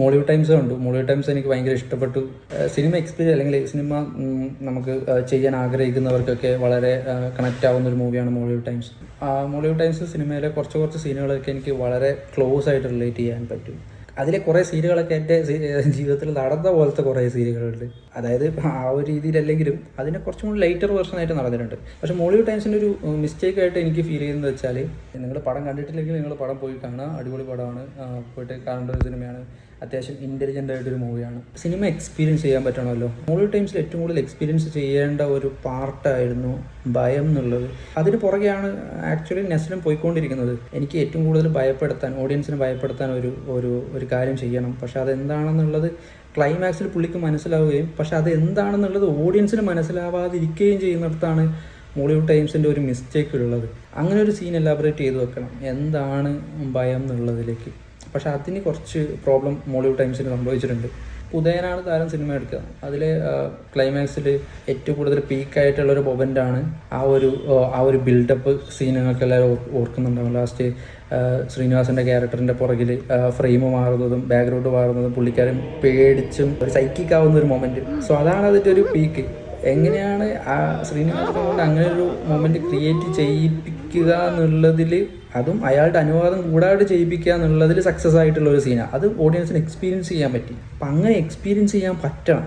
Mollywood times കണ്ടു. Mollywood times എനിക്ക് ഭയങ്കര ഇഷ്ടപ്പെട്ടു. സിനിമ എക്സ്പീരിയൻസ് അല്ലെങ്കിൽ സിനിമ നമുക്ക് ചെയ്യാൻ ആഗ്രഹിക്കുന്നവർക്കൊക്കെ വളരെ കണക്റ്റ് ആവുന്ന ഒരു മൂവിയാണ് മോളിവുഡ് ടൈംസ്. മോളിവുഡ് ടൈംസ് സിനിമയിലെ കുറച്ച് സീനുകളൊക്കെ എനിക്ക് വളരെ ക്ലോസ് ആയിട്ട് റിലേറ്റ് ചെയ്യാൻ പറ്റും. അതിലെ കുറേ സീനുകളൊക്കെ എൻ്റെ ജീവിതത്തിൽ നടന്ന പോലത്തെ കുറേ സീനുകളുണ്ട്. അതായത് ആ ഒരു രീതിയിലല്ലെങ്കിലും അതിനെ കുറച്ചും കൂടി ലൈറ്റർ വെർഷനായിട്ട് നടന്നിട്ടുണ്ട്. പക്ഷേ മോളിവുഡ് ടൈംസിൻ്റെ ഒരു മിസ്റ്റേക്കായിട്ട് എനിക്ക് ഫീൽ ചെയ്യുന്നത് വെച്ചാൽ, നിങ്ങൾ പടം കണ്ടിട്ടില്ലെങ്കിൽ നിങ്ങൾ പടം പോയി കാണുക. അടിപൊളി പടമാണ്, പോയിട്ട് കാണേണ്ട ഒരു സിനിമയാണ്. അത്യാവശ്യം ഇൻ്റലിജൻ്റ് ആയിട്ടൊരു മൂവിയാണ്. സിനിമ എക്സ്പീരിയൻസ് ചെയ്യാൻ പറ്റണമല്ലോ. മോളിവുഡ് ടൈംസിൽ ഏറ്റവും കൂടുതൽ എക്സ്പീരിയൻസ് ചെയ്യേണ്ട ഒരു പാർട്ടായിരുന്നു ഭയം എന്നുള്ളത്. അതിന് പുറകെയാണ് ആക്ച്വലി നെസ്ലും പോയിക്കൊണ്ടിരിക്കുന്നത്. എനിക്ക് ഏറ്റവും കൂടുതൽ ഭയപ്പെടുത്താൻ, ഓഡിയൻസിനെ ഭയപ്പെടുത്താൻ ഒരു കാര്യം ചെയ്യണം. പക്ഷെ അതെന്താണെന്നുള്ളത് ക്ലൈമാക്സിൽ പുള്ളിക്ക് മനസ്സിലാവുകയും പക്ഷെ അതെന്താണെന്നുള്ളത് ഓഡിയൻസിന് മനസ്സിലാവാതിരിക്കുകയും ചെയ്യുന്നിടത്താണ് മോളിവുഡ് ടൈംസിൻ്റെ ഒരു മിസ്റ്റേക്ക് ഉള്ളത്. അങ്ങനെ ഒരു സീൻ എലാബറേറ്റ് ചെയ്ത് വെക്കണം, എന്താണ് ഭയം എന്നുള്ളതിലേക്ക്. പക്ഷെ അതിന് കുറച്ച് പ്രോബ്ലം മോളിവുഡ് ടൈംസിന് സംഭവിച്ചിട്ടുണ്ട്. ഉദയനാണ് താരം സിനിമ എടുക്കുക. അതിൽ ക്ലൈമാക്സിൽ ഏറ്റവും കൂടുതൽ പീക്കായിട്ടുള്ളൊരു മൊമെൻ്റാണ് ആ ഒരു ബിൽഡപ്പ് സീൻ. നിങ്ങൾക്ക് എല്ലാവരും ഓർക്കുന്നുണ്ടാവും. ലാസ്റ്റ് ശ്രീനിവാസൻ്റെ ക്യാരക്ടറിൻ്റെ പുറകിൽ ഫ്രെയിം മാറുന്നതും ബാക്ക്ഗ്രൗണ്ട് മാറുന്നതും പുള്ളിക്കാരൻ പേടിച്ചും ഒരു സൈക്കിക് ആവുന്ന ഒരു മൊമെൻറ്റ്. സോ അതാണ് അതിൻ്റെ ഒരു പീക്ക്. എങ്ങനെയാണ് ആ ശ്രീനിവാസനെ കൊണ്ട് അങ്ങനെ ഒരു മൊമെൻറ്റ് ക്രിയേറ്റ് ചെയ്യിപ്പിക്കുക എന്നുള്ളതിൽ, അതും അയാളുടെ അനുവാദം കൂടാതെ ചെയ്യിപ്പിക്കുക എന്നുള്ളതിൽ സക്സസ് ആയിട്ടുള്ള ഒരു സീനാണ്. അത് ഓഡിയൻസിന് എക്സ്പീരിയൻസ് ചെയ്യാൻ പറ്റി. അപ്പം അങ്ങനെ എക്സ്പീരിയൻസ് ചെയ്യാൻ പറ്റണം.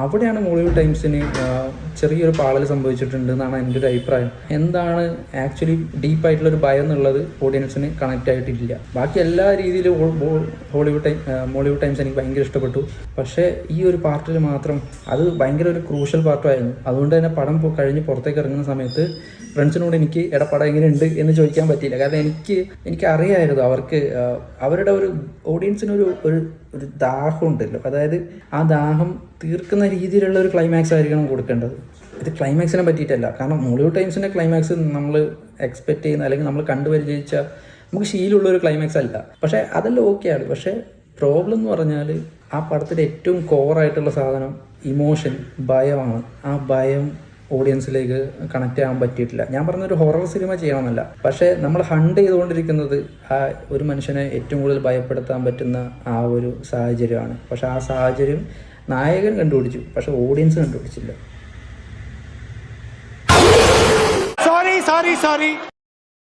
അവിടെയാണ് മോളിവുഡ് ടൈംസിന് ചെറിയൊരു പാളൽ സംഭവിച്ചിട്ടുണ്ട് എന്നാണ് എൻ്റെ ഒരു അഭിപ്രായം. എന്താണ് ആക്ച്വലി ഡീപ്പായിട്ടുള്ളൊരു ഭയം എന്നുള്ളത് ഓഡിയൻസിന് കണക്റ്റ് ആയിട്ടില്ല. ബാക്കി എല്ലാ രീതിയിലും മോളിവുഡ് ടൈംസ് എനിക്ക് ഭയങ്കര ഇഷ്ടപ്പെട്ടു. പക്ഷേ ഈ ഒരു പാർട്ടിൽ മാത്രം അത് ഭയങ്കര ഒരു ക്രൂഷ്യൽ പാർട്ടായിരുന്നു. അതുകൊണ്ട് തന്നെ പടം കഴിഞ്ഞ് പുറത്തേക്ക് ഇറങ്ങുന്ന സമയത്ത് ഫ്രണ്ട്സിനോട് എനിക്ക് പടം എങ്ങനെയുണ്ട് എന്ന് ചോദിക്കാൻ പറ്റിയില്ല. കാരണം എനിക്ക് അറിയാമായിരുന്നു അവരുടെ ഒരു ഓഡിയൻസിനൊരു ഒരു ദാഹം ഉണ്ടല്ലോ. അതായത് ആ ദാഹം തീർക്കുന്ന രീതിയിലുള്ള ഒരു ക്ലൈമാക്സ് ആയിരിക്കണം കൊടുക്കേണ്ടത്. ഇത് ക്ലൈമാക്സിനെ പറ്റിയിട്ടല്ല. കാരണം മോളിവുഡ് ടൈംസിൻ്റെ ക്ലൈമാക്സ് നമ്മൾ എക്സ്പെക്റ്റ് ചെയ്യുന്ന അല്ലെങ്കിൽ നമ്മൾ കണ്ടുപരിചയിച്ച നമുക്ക് ശീലമുള്ളൊരു ക്ലൈമാക്സ് അല്ല. പക്ഷേ അതെല്ലാം ഓക്കെയാണ്. പക്ഷേ പ്രോബ്ലം എന്ന് പറഞ്ഞാൽ ആ പടത്തിൻ്റെ ഏറ്റവും കോറായിട്ടുള്ള സാധനം ഇമോഷൻ, ഭയമാണ്. ആ ഭയം ഓഡിയൻസിലേക്ക് കണക്റ്റ് ചെയ്യാൻ പറ്റിയിട്ടില്ല. ഞാൻ പറഞ്ഞൊരു ഹൊറർ സിനിമ ചെയ്യണമെന്നല്ല, പക്ഷേ നമ്മൾ ഹണ്ട് ചെയ്തുകൊണ്ടിരിക്കുന്നത് ആ ഒരു മനുഷ്യനെ ഏറ്റവും കൂടുതൽ ഭയപ്പെടുത്താൻ പറ്റുന്ന ആ ഒരു സാഹചര്യമാണ്. പക്ഷേ ആ സാഹചര്യം നായകൻ കണ്ടുപിടിച്ചു, പക്ഷേ ഓഡിയൻസ് കണ്ടുപിടിച്ചില്ല. സോറി